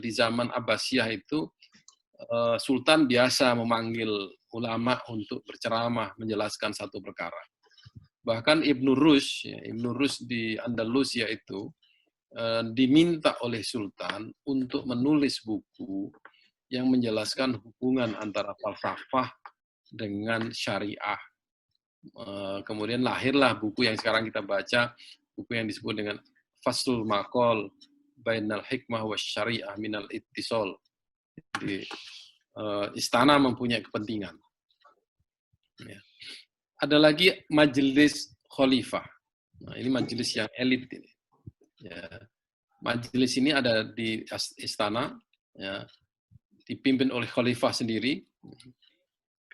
di zaman Abbasiyah itu Sultan biasa memanggil ulama untuk berceramah menjelaskan satu perkara. Bahkan Ibnu Rushd di Andalusia itu diminta oleh Sultan untuk menulis buku yang menjelaskan hubungan antara falsafah dengan syariah. Kemudian lahirlah buku yang sekarang kita baca, buku yang disebut dengan Faslul Maqal Bainal Hikmah wa Syariah Minal Ittisal. Jadi istana mempunyai kepentingan. Ya. Ada lagi majelis khalifah. Nah, ini majelis yang elit ini. Ya. Majelis ini ada di istana, ya, dipimpin oleh khalifah sendiri.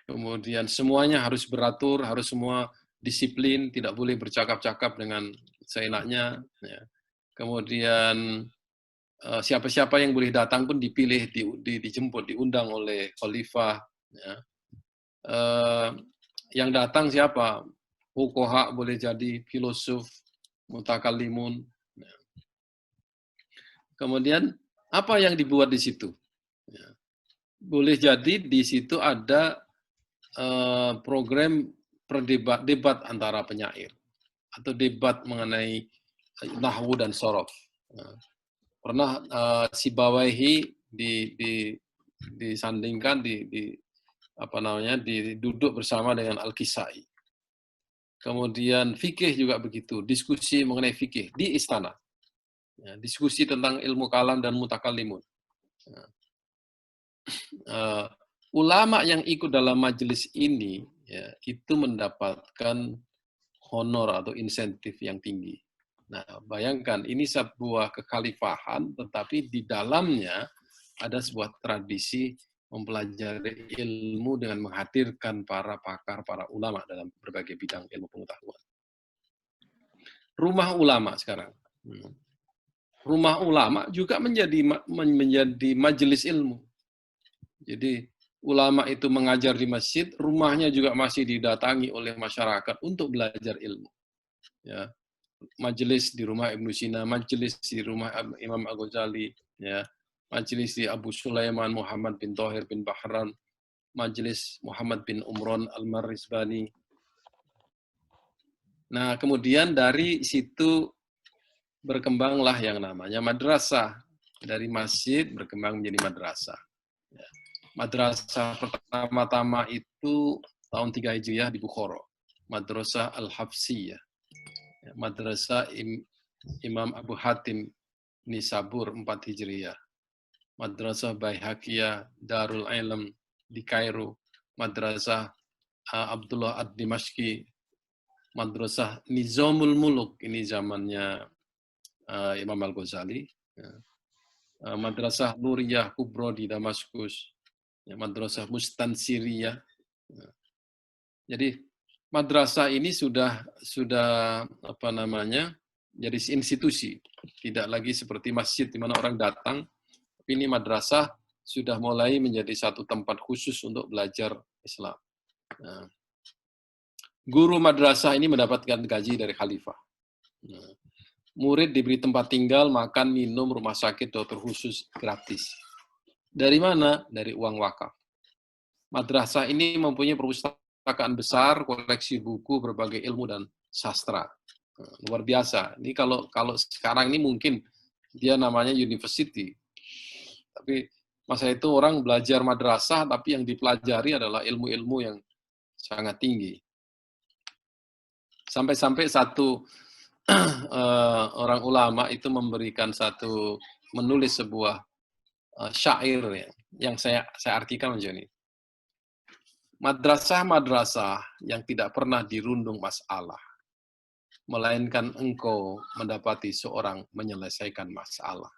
Kemudian semuanya harus beratur, harus semua disiplin, tidak boleh bercakap-cakap dengan seenaknya. Ya. Kemudian siapa-siapa yang boleh datang pun dipilih, dijemput, diundang oleh khalifah. Ya. Yang datang siapa? Fuqaha boleh jadi, filosof, mutakallimun. Ya. Kemudian apa yang dibuat di situ? Ya. Boleh jadi di situ ada program debat antara penyair atau debat mengenai nahwu dan sorof. Pernah Sibawaihi disandingkan duduk bersama dengan Al-Kisai. Kemudian fikih juga begitu, diskusi mengenai fikih di istana. Ya, diskusi tentang ilmu kalam dan mutakallimun. Ulama yang ikut dalam majelis ini ya, itu mendapatkan honor atau insentif yang tinggi. Nah, bayangkan ini sebuah kekhalifahan, tetapi di dalamnya ada sebuah tradisi mempelajari ilmu dengan menghadirkan para pakar, para ulama dalam berbagai bidang ilmu pengetahuan. Rumah ulama sekarang. Rumah ulama juga menjadi majelis ilmu. Jadi ulama itu mengajar di masjid, rumahnya juga masih didatangi oleh masyarakat untuk belajar ilmu. Ya. Majelis di rumah Ibnu Sina, majelis di rumah Imam Al-Ghazali, ya. Majelis di Abu Sulaiman Muhammad bin Thahir bin Bahran, majelis Muhammad bin Umran Al-Marizbani. Nah, kemudian dari situ berkembanglah yang namanya madrasah. Dari masjid berkembang menjadi madrasah. Ya. Madrasah pertama-tama itu tahun 3 Hijriah di Bukhara. Madrasah Al-Hafsiyah. Madrasah Imam Abu Hatim Nisabur 4 Hijriah. Madrasah Baihaqiyah Darul Ilm di Kairo. Madrasah Abdullah Ad-Dimashqi. Madrasah Nizamul Muluk, ini zamannya Imam Al-Ghazali. Madrasah Nuriyah Kubro di Damaskus. Madrasah Mustansiriyah. Jadi madrasah ini sudah jadi institusi, tidak lagi seperti masjid di mana orang datang, tapi ini madrasah sudah mulai menjadi satu tempat khusus untuk belajar Islam. Nah, guru madrasah ini mendapatkan gaji dari khalifah. Nah, murid diberi tempat tinggal, makan, minum, rumah sakit, dokter khusus gratis. Dari mana? Dari uang wakaf. Madrasah ini mempunyai perpustakaan besar, koleksi buku, berbagai ilmu dan sastra. Luar biasa. Ini kalau sekarang ini mungkin dia namanya university. Tapi masa itu orang belajar madrasah, tapi yang dipelajari adalah ilmu-ilmu yang sangat tinggi. Sampai-sampai satu orang ulama itu menulis sebuah syair yang saya artikan menjadi ini. Madrasah-madrasah yang tidak pernah dirundung masalah, melainkan engkau mendapati seorang menyelesaikan masalah.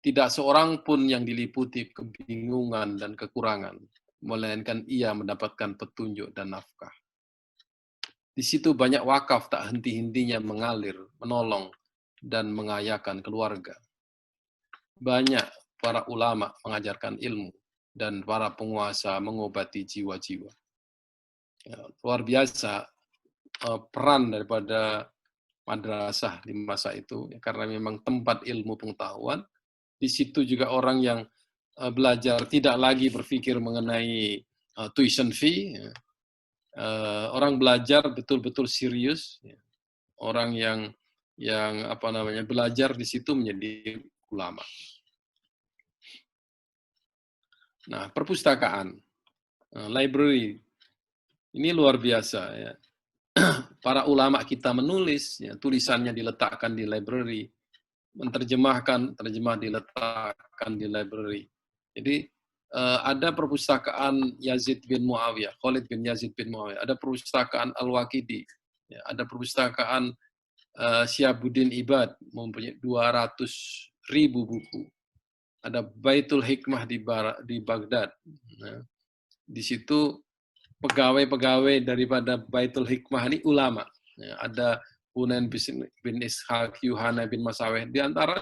Tidak seorang pun yang diliputi kebingungan dan kekurangan, melainkan ia mendapatkan petunjuk dan nafkah. Di situ banyak wakaf tak henti-hentinya mengalir, menolong, dan mengayakan keluarga. Banyak para ulama mengajarkan ilmu, dan para penguasa mengobati jiwa-jiwa. Ya, luar biasa peran daripada madrasah di masa itu, karena memang tempat ilmu pengetahuan. Di situ juga orang yang belajar tidak lagi berpikir mengenai tuition fee, ya. Orang belajar betul-betul serius, ya. Orang yang belajar di situ menjadi ulama. Nah, perpustakaan, library, ini luar biasa, ya. Para ulama kita menulis, ya, tulisannya diletakkan di library, terjemah diletakkan di library. Jadi ada perpustakaan Yazid bin Muawiyah, Khalid bin Yazid bin Muawiyah, ada perpustakaan Al-Waqidi, ya, ada perpustakaan Syihabuddin Ibad, mempunyai 200.000 buku. Ada Baitul Hikmah di Baghdad. Nah, di situ pegawai-pegawai daripada Baitul Hikmah ini ulama. Ya, ada Hunain bin Ishaq, Yuhana bin Masaweh. Di antara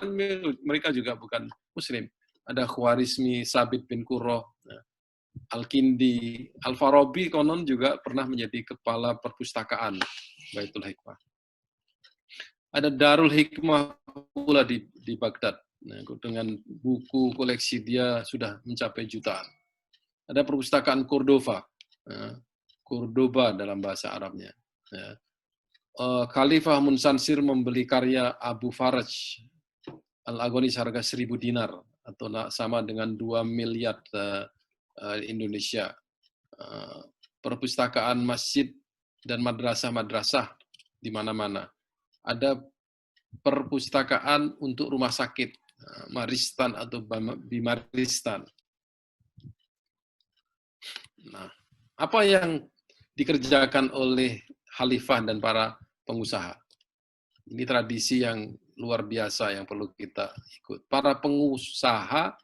mereka juga bukan Muslim. Ada Khwarizmi, Sabit bin Qurrah, Al-Kindi, Al-Farabi konon juga pernah menjadi kepala perpustakaan Baitul Hikmah. Ada Darul Hikmah pula di Baghdad. Nah, dengan buku koleksi dia sudah mencapai jutaan. Ada perpustakaan Cordova, Cordoba dalam bahasa Arabnya. Khalifah Munsansir membeli karya Abu Faraj Al-Aghani seharga 1.000 dinar, atau sama dengan 2 miliar Indonesia. Perpustakaan masjid dan madrasah-madrasah di mana-mana. Ada perpustakaan untuk rumah sakit, Maristan atau Bimaristan. Nah, apa yang dikerjakan oleh khalifah dan para pengusaha? Ini tradisi yang luar biasa yang perlu kita ikut. Para pengusaha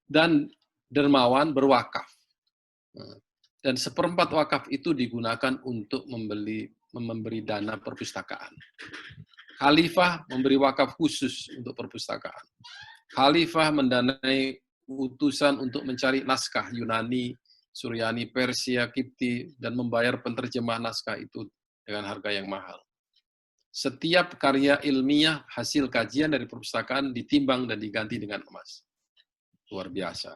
dan dermawan berwakaf. Dan 1/4 wakaf itu digunakan untuk memberi dana perpustakaan. Khalifah memberi wakaf khusus untuk perpustakaan. Khalifah mendanai utusan untuk mencari naskah Yunani, Suryani, Persia, Kipti, dan membayar penterjemah naskah itu dengan harga yang mahal. Setiap karya ilmiah hasil kajian dari perpustakaan ditimbang dan diganti dengan emas. Luar biasa.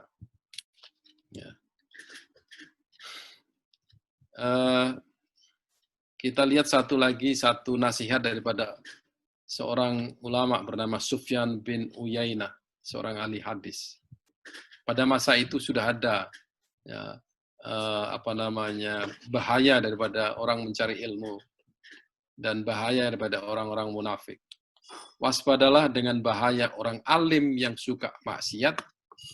Ya. Kita lihat satu nasihat daripada seorang ulama bernama Sufyan bin Uyainah, seorang ahli hadis. Pada masa itu sudah ada bahaya daripada orang mencari ilmu dan bahaya daripada orang-orang munafik. Waspadalah dengan bahaya orang alim yang suka maksiat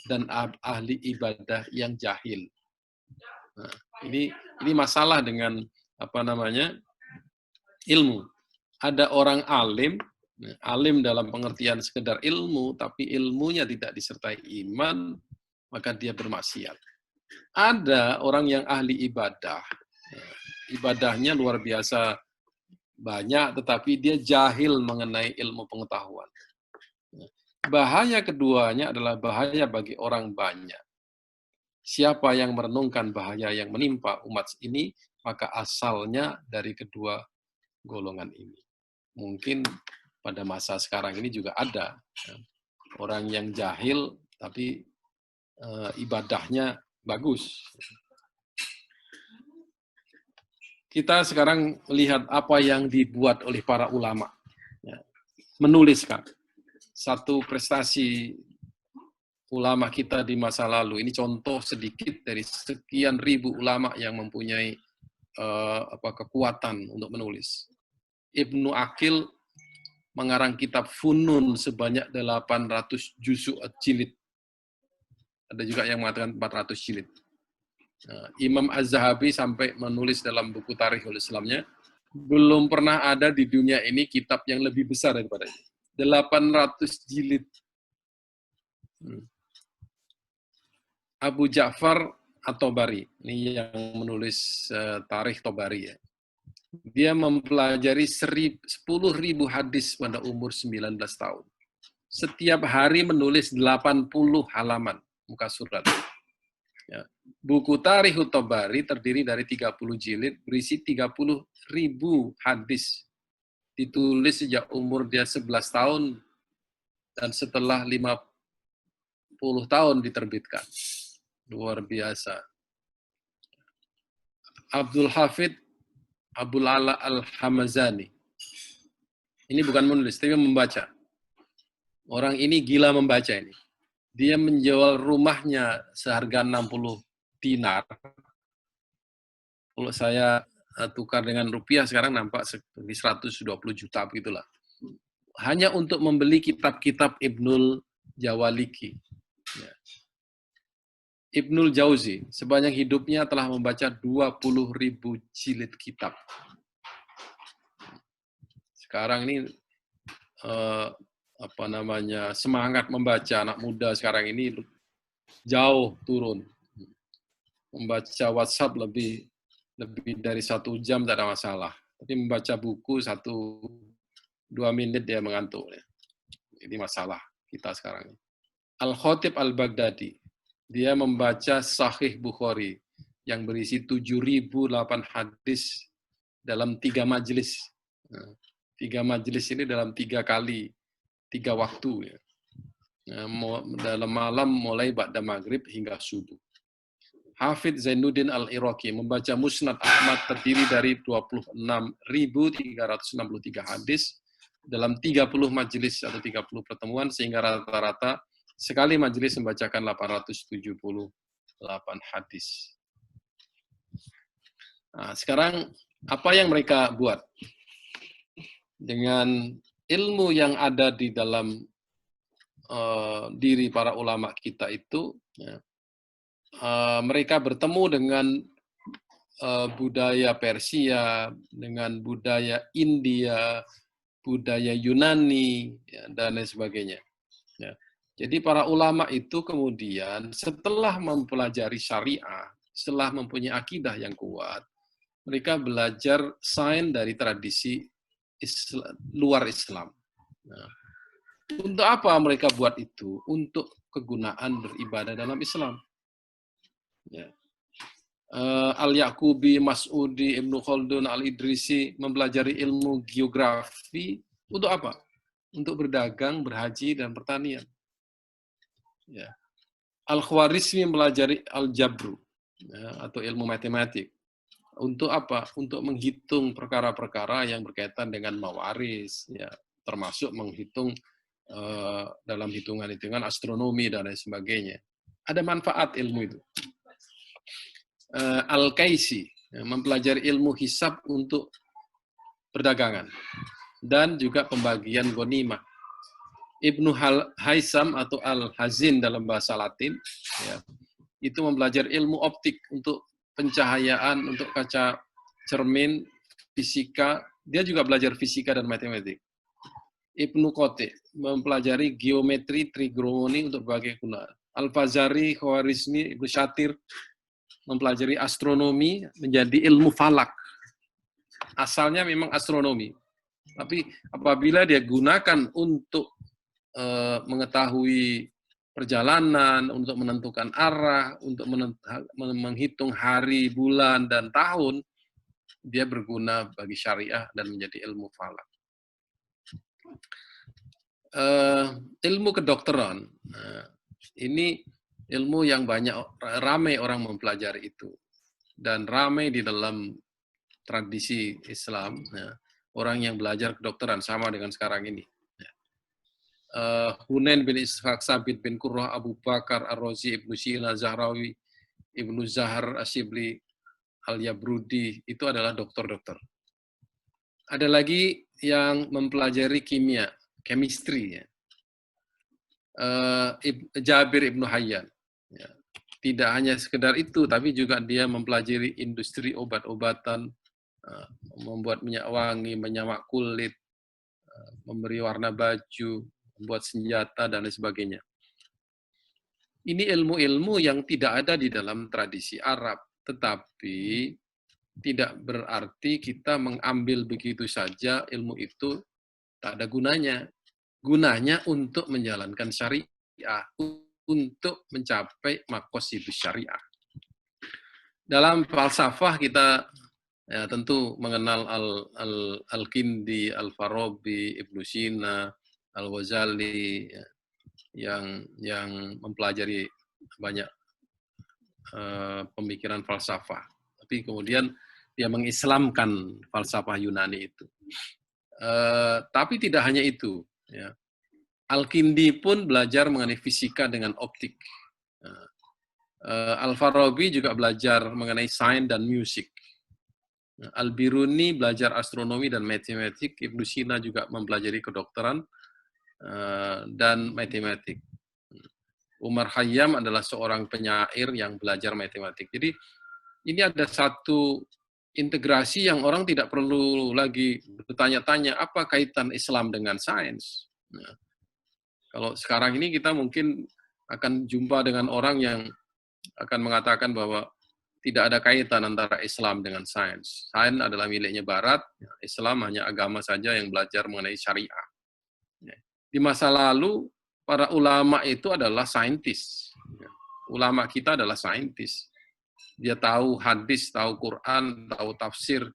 dan ahli ibadah yang jahil. Nah, ini masalah dengan ilmu. Ada orang alim dalam pengertian sekedar ilmu, tapi ilmunya tidak disertai iman, maka dia bermaksiat. Ada orang yang ahli ibadah, ibadahnya luar biasa banyak, tetapi dia jahil mengenai ilmu pengetahuan. Bahaya keduanya adalah bahaya bagi orang banyak. Siapa yang merenungkan bahaya yang menimpa umat ini, maka asalnya dari kedua golongan ini. Mungkin pada masa sekarang ini juga ada orang yang jahil tapi ibadahnya bagus. Kita sekarang melihat apa yang dibuat oleh para ulama. Menuliskan satu prestasi ulama kita di masa lalu. Ini contoh sedikit dari sekian ribu ulama yang mempunyai kekuatan untuk menulis. Ibnu Aqil mengarang kitab Funun sebanyak 800 juzuk jilid. Ada juga yang mengatakan 400 jilid. Imam Az-Zahabi sampai menulis dalam buku Tarikhul Islamnya belum pernah ada di dunia ini kitab yang lebih besar daripada ini. 800 jilid. Abu Ja'far At-Tabari, ini yang menulis Tarikh Tabari ya. Dia mempelajari 10.000 hadis pada umur 19 tahun. Setiap hari menulis 80 halaman muka surat. Ya. Buku Tarikh Tabari terdiri dari 30 jilid, berisi 30.000 hadis. Ditulis sejak umur dia 11 tahun dan setelah 50 tahun diterbitkan. Luar biasa. Abdul Hafid Abul Ala Al-Hamazani. Ini bukan menulis, tapi membaca. Orang ini gila membaca ini. Dia menjual rumahnya seharga 60 dinar. Kalau saya tukar dengan rupiah sekarang nampak seperti 120 juta begitulah. Hanya untuk membeli kitab-kitab Ibnul Jawaliki. Ya. Ibnul Jauzi sepanjang hidupnya telah membaca 20.000 jilid kitab. Sekarang ini semangat membaca anak muda sekarang ini jauh turun. Membaca WhatsApp lebih dari 1 jam tidak ada masalah. Tapi membaca buku 1-2 menit dia mengantuk. Ini masalah kita sekarang. Al-Khatib Al-Baghdadi, dia membaca Sahih Bukhari yang berisi 7.008 hadis dalam 3 majelis. 3 majelis ini dalam 3 kali, 3 waktu. Ya. Dalam malam mulai ba'da maghrib hingga subuh. Hafidz Zainuddin Al-Iraqi membaca Musnad Ahmad terdiri dari 26.363 hadis dalam 30 majelis atau 30 pertemuan sehingga rata-rata sekali majelis membacakan 878 hadis. Nah, sekarang apa yang mereka buat? Dengan ilmu yang ada di dalam diri para ulama kita itu, ya, mereka bertemu dengan budaya Persia, dengan budaya India, budaya Yunani, ya, dan lain sebagainya. Ya. Jadi para ulama itu kemudian setelah mempelajari syariah, setelah mempunyai akidah yang kuat, mereka belajar sains dari tradisi luar Islam. Nah, untuk apa mereka buat itu? Untuk kegunaan beribadah dalam Islam. Ya. Al-Yaqubi, Mas'udi, Ibnu Khaldun, Al-Idrisi mempelajari ilmu geografi untuk apa? Untuk berdagang, berhaji, dan pertanian. Ya. Al-Khwarizmi mempelajari Al-Jabru, ya, atau ilmu matematik. Untuk apa? Untuk menghitung perkara-perkara yang berkaitan dengan mawaris, ya, termasuk menghitung dalam hitungan-hitungan astronomi dan lain sebagainya. Ada manfaat ilmu itu. Al-Kaisi mempelajari ilmu hisab untuk perdagangan dan juga pembagian ghanimah. Ibnu Haisam atau Al-Hazin dalam bahasa Latin, ya, itu mempelajari ilmu optik untuk pencahayaan, untuk kaca cermin, fisika. Dia juga belajar fisika dan matematik. Ibnu Qati mempelajari geometri, trigonometri untuk berbagai gunaan. Al-Fazari, Khwarizmi, Ibnu Syatir mempelajari astronomi menjadi ilmu falak. Asalnya memang astronomi. Tapi apabila dia gunakan untuk mengetahui perjalanan, untuk menentukan arah, untuk menghitung hari, bulan, dan tahun, dia berguna bagi syariah dan menjadi ilmu falak. Ilmu kedokteran, ini ilmu yang ramai orang mempelajari itu. Dan ramai di dalam tradisi Islam, ya, orang yang belajar kedokteran sama dengan sekarang ini. Hunain bin Ishaq, Sabit bin Qurrah, Abu Bakar, Ar-Razi, Ibnu Sina, Zahrawi, Ibnu Zahar, Asyibli, Al-Yabrudi, itu adalah dokter-dokter. Ada lagi yang mempelajari kimia, chemistry, ya. Jabir Ibnu Hayyan. Ya. Tidak hanya sekedar itu, tapi juga dia mempelajari industri obat-obatan, membuat minyak wangi, menyamak kulit, memberi warna baju, membuat senjata, dan lain sebagainya. Ini ilmu-ilmu yang tidak ada di dalam tradisi Arab, tetapi tidak berarti kita mengambil begitu saja ilmu itu tak ada gunanya. Gunanya untuk menjalankan syariah, untuk mencapai maqasidus syariah. Dalam falsafah kita ya, tentu mengenal Al-Kindi, Al-Farabi, Ibnu Sina, Al-Ghazali, ya, yang mempelajari banyak pemikiran falsafah. Tapi kemudian dia mengislamkan falsafah Yunani itu. Tapi tidak hanya itu. Ya. Al-Kindi pun belajar mengenai fisika dengan optik. Al-Farabi juga belajar mengenai sains dan musik. Al-Biruni belajar astronomi dan matematik. Ibnu Sina juga mempelajari kedokteran dan matematik. Umar Khayyam adalah seorang penyair yang belajar matematik. Jadi ini ada satu integrasi yang orang tidak perlu lagi bertanya-tanya apa kaitan Islam dengan sains. Nah, kalau sekarang ini kita mungkin akan jumpa dengan orang yang akan mengatakan bahwa tidak ada kaitan antara Islam dengan sains. Sains adalah miliknya Barat, Islam hanya agama saja yang belajar mengenai syariah. Di masa lalu, para ulama itu adalah saintis. Ulama kita adalah saintis. Dia tahu hadis, tahu Quran, tahu tafsir,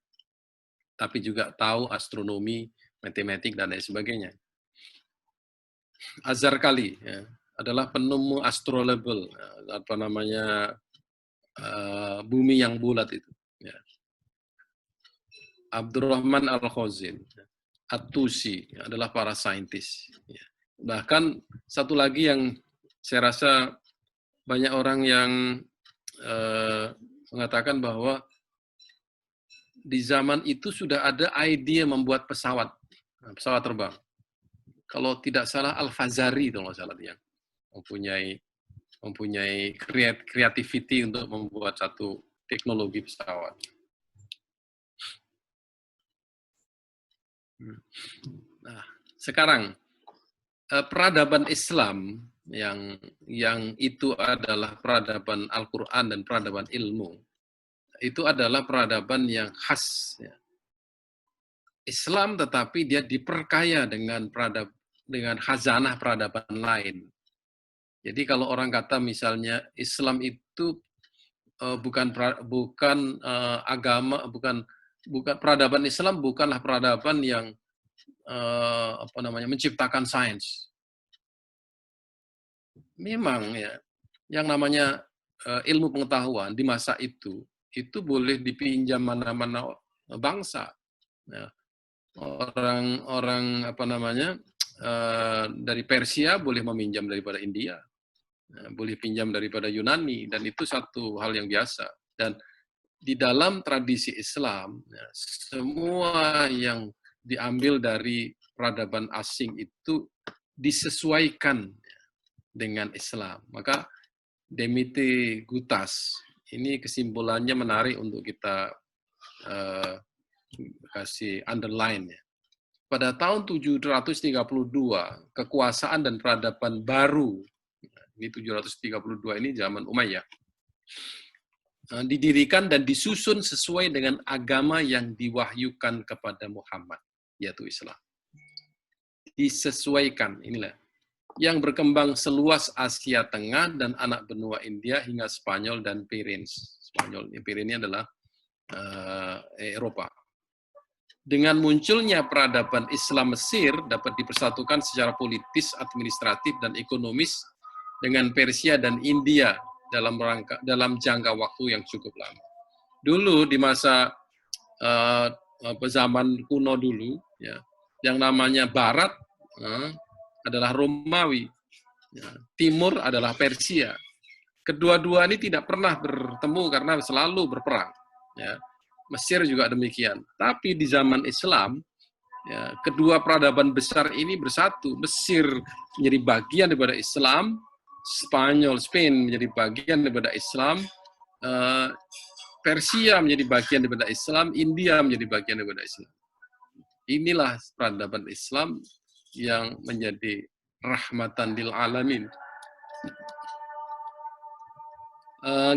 tapi juga tahu astronomi, matematik, dan lain sebagainya. Az-Zarkali ya, adalah penemu astrolabel, apa namanya, bumi yang bulat itu. Ya. Abdurrahman Al-Khazin, At-Tusi adalah para saintis. Ya. Bahkan satu lagi yang saya rasa banyak orang yang mengatakan bahwa di zaman itu sudah ada ide membuat pesawat terbang. Kalau tidak salah Al-Fazari itu nggak salah dia mempunyai creativity untuk membuat satu teknologi pesawat. Nah, sekarang peradaban Islam yang itu adalah peradaban Al-Quran dan peradaban ilmu, itu adalah peradaban yang khas. Ya. Islam tetapi dia diperkaya dengan khazanah peradaban lain. Jadi kalau orang kata misalnya Islam itu bukan agama, bukan peradaban Islam bukanlah peradaban yang menciptakan sains. Memang ya, yang namanya ilmu pengetahuan di masa itu boleh dipinjam mana-mana bangsa. Ya. Orang dari Persia boleh meminjam daripada India, boleh pinjam daripada Yunani, dan itu satu hal yang biasa. Dan di dalam tradisi Islam, semua yang diambil dari peradaban asing itu disesuaikan dengan Islam. Maka Demite Gutas, ini kesimpulannya menarik untuk kita kasih underline ya. Pada tahun 732, kekuasaan dan peradaban baru, ini 732 ini zaman Umayyah, didirikan dan disusun sesuai dengan agama yang diwahyukan kepada Muhammad, yaitu Islam. Disesuaikan, inilah. Yang berkembang seluas Asia Tengah dan anak benua India hingga Spanyol dan Pyrenees. Spanyol, Pyrenees adalah Eropa. Dengan munculnya peradaban Islam Mesir dapat dipersatukan secara politis, administratif, dan ekonomis dengan Persia dan India dalam jangka waktu yang cukup lama. Dulu di masa zaman kuno dulu, ya, yang namanya Barat adalah Romawi, ya, Timur adalah Persia. Kedua-dua ini tidak pernah bertemu karena selalu berperang. Ya. Mesir juga demikian. Tapi di zaman Islam, ya, kedua peradaban besar ini bersatu. Mesir menjadi bagian daripada Islam, Spain menjadi bagian daripada Islam, Persia menjadi bagian daripada Islam, India menjadi bagian daripada Islam. Inilah peradaban Islam yang menjadi rahmatan lil alamin.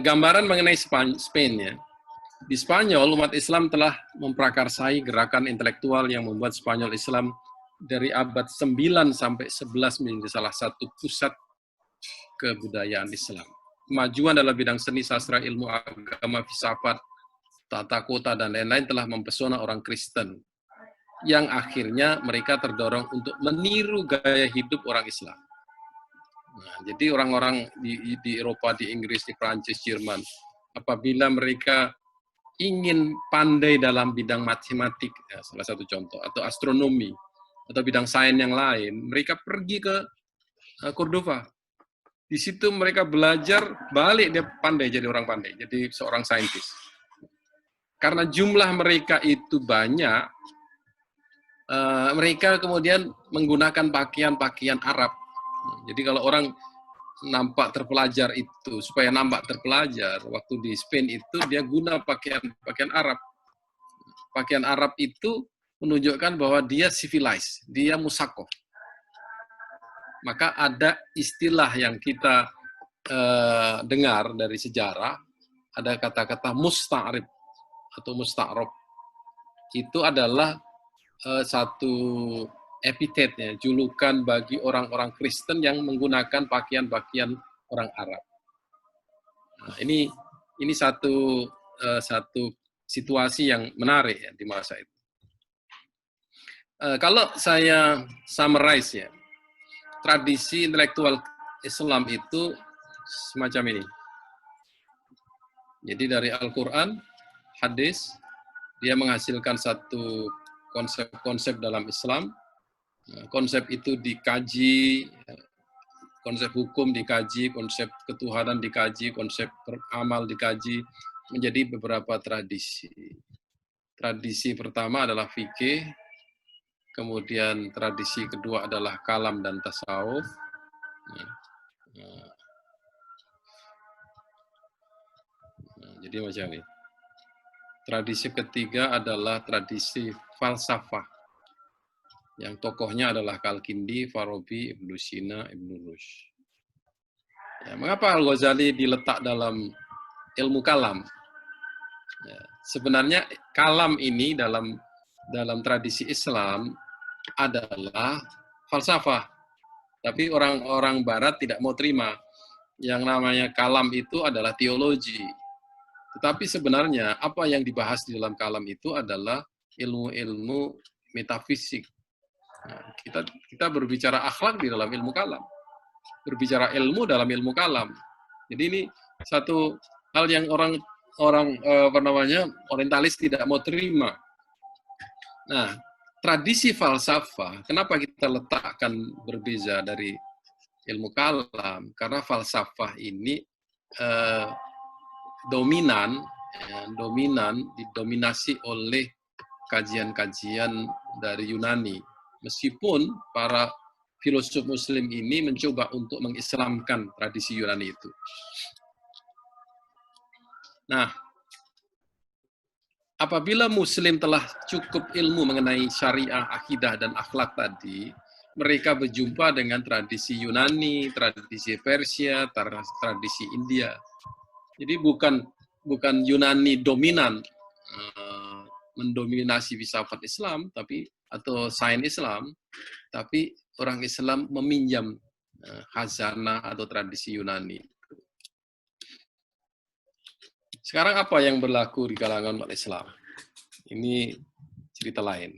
Gambaran mengenai Spain ya. Di Spanyol, umat Islam telah memprakarsai gerakan intelektual yang membuat Spanyol Islam dari abad 9 sampai 11 menjadi salah satu pusat kebudayaan Islam. Kemajuan dalam bidang seni, sastra, ilmu, agama, filsafat, tata kota, dan lain-lain telah mempesona orang Kristen, yang akhirnya mereka terdorong untuk meniru gaya hidup orang Islam. Nah, jadi orang-orang di Eropa, di Inggris, di Prancis, Jerman, apabila mereka ingin pandai dalam bidang matematik, ya, salah satu contoh, atau astronomi, atau bidang sains yang lain, mereka pergi ke Cordova. Di situ mereka belajar, balik dia pandai, jadi orang pandai, jadi seorang saintis. Karena jumlah mereka itu banyak, mereka kemudian menggunakan pakaian-pakaian Arab. Jadi kalau orang nampak terpelajar itu, supaya nampak terpelajar, waktu di Spain itu dia guna pakaian Arab. Pakaian Arab itu menunjukkan bahwa dia civilized, dia musakoh. Maka ada istilah yang kita dengar dari sejarah, ada kata-kata musta'rib atau musta'rob. Itu adalah satu epitetnya, julukan bagi orang-orang Kristen yang menggunakan pakaian-pakaian orang Arab. Nah, ini satu situasi yang menarik ya di masa itu. Kalau saya summarize ya, tradisi intelektual Islam itu semacam ini. Jadi dari Al-Quran, hadis, dia menghasilkan satu konsep-konsep dalam Islam. Konsep itu dikaji, konsep hukum dikaji, konsep ketuhanan dikaji, konsep amal dikaji, menjadi beberapa tradisi. Tradisi pertama adalah fikih, kemudian tradisi kedua adalah kalam dan tasawuf. Jadi macam ini. Tradisi ketiga adalah tradisi falsafah, yang tokohnya adalah Al-Kindi, Farabi, Ibnu Sina, Ibnu Rushd. Ya, mengapa Al-Ghazali diletak dalam ilmu kalam? Ya, sebenarnya kalam ini dalam tradisi Islam adalah falsafah, tapi orang-orang Barat tidak mau terima. Yang namanya kalam itu adalah teologi. Tetapi sebenarnya apa yang dibahas di dalam kalam itu adalah ilmu-ilmu metafisik. Nah, kita berbicara akhlak di dalam ilmu kalam, berbicara ilmu dalam ilmu kalam. Jadi ini satu hal yang orang orientalis tidak mau terima. Nah, tradisi falsafah, kenapa kita letakkan berbeza dari ilmu kalam? Karena falsafah ini didominasi oleh kajian-kajian dari Yunani. Meskipun para filosof Muslim ini mencoba untuk mengislamkan tradisi Yunani itu. Nah, apabila Muslim telah cukup ilmu mengenai syariah, akidah, dan akhlak tadi, mereka berjumpa dengan tradisi Yunani, tradisi Persia, tradisi India. Jadi bukan Yunani dominan, mendominasi filsafat Islam, atau sains Islam, tapi orang Islam meminjam khazanah atau tradisi Yunani. Sekarang apa yang berlaku di kalangan umat Islam? Ini cerita lain.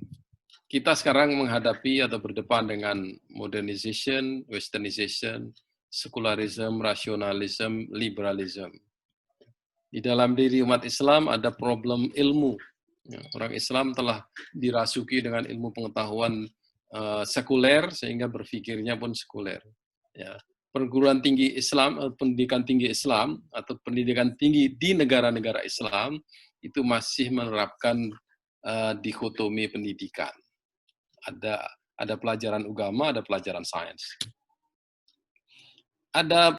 Kita sekarang menghadapi atau berdepan dengan modernization, westernization, secularism, rationalism, liberalism. Di dalam diri umat Islam ada problem ilmu. Orang Islam telah dirasuki dengan ilmu pengetahuan sekuler sehingga berpikirnya pun sekuler. Ya. Perguruan tinggi Islam, pendidikan tinggi Islam atau pendidikan tinggi di negara-negara Islam itu masih menerapkan dikotomi pendidikan. Ada pelajaran agama, ada pelajaran sains. Ada